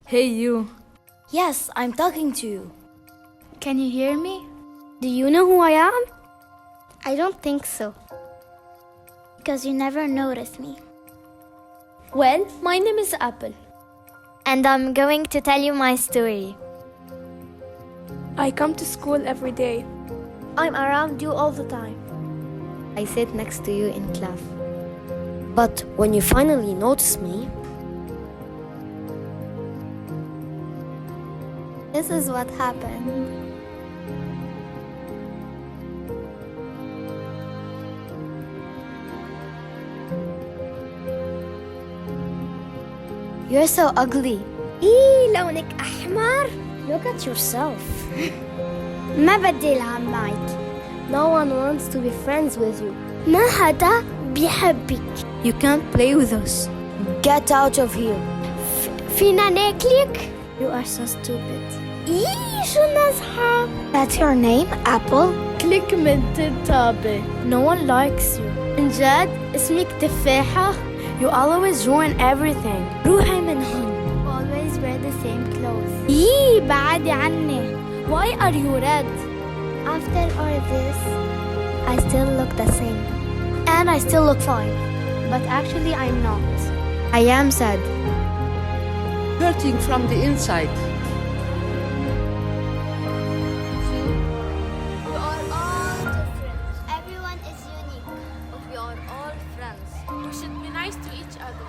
Hey you. Yes, I'm talking to you. Can you hear me? Do you know who I am? I don't think so. Because you never noticed me. Well, my name is Apple. And I'm going to tell you my story. I come to school every day. I'm around you all the time. I sit next to you in class. But when you finally notice me, This is what happened. You're so ugly. لونك أحمر. Look at yourself. ما بدي ألعب معك. No one wants to be friends with you. ما حدا بيحبك. You can't play with us. Get out of here. فينا ناكلك؟ You are so stupid. شو نزحة. That's your name, Apple? Click من تابي. No one likes you. من جد؟ اسمك تفاحة؟ You always ruin everything. روحي من هون. Always wear the same clothes. بعدي عني. Why are you red? After all this, I still look the same. And I still look fine. But actually I'm not. I am sad. Hurting from the inside. We are all different. Everyone is unique. But we are all friends. We should be nice to each other.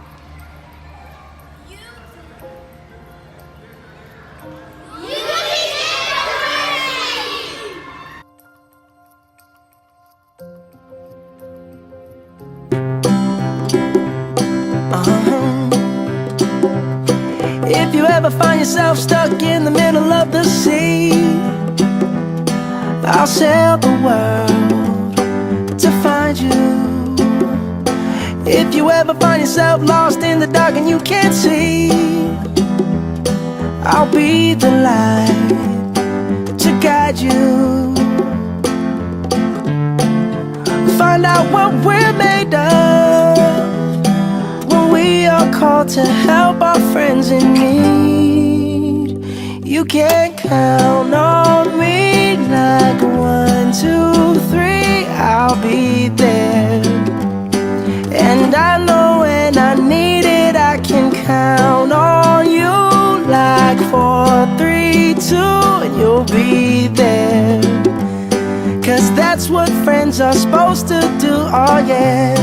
If you ever find yourself stuck in the middle of the sea, I'll sail the world to find you. If you ever find yourself lost in the dark and you can't see, I'll be the light to guide you. Find out what we're made of when we are called to help our friends in need. You can count on me like 1, 2, 3, I'll be there. And I know when I need it, I can count on you like 4, 3, 2, and you'll be there. 'Cause that's what friends are supposed to do, oh yeah.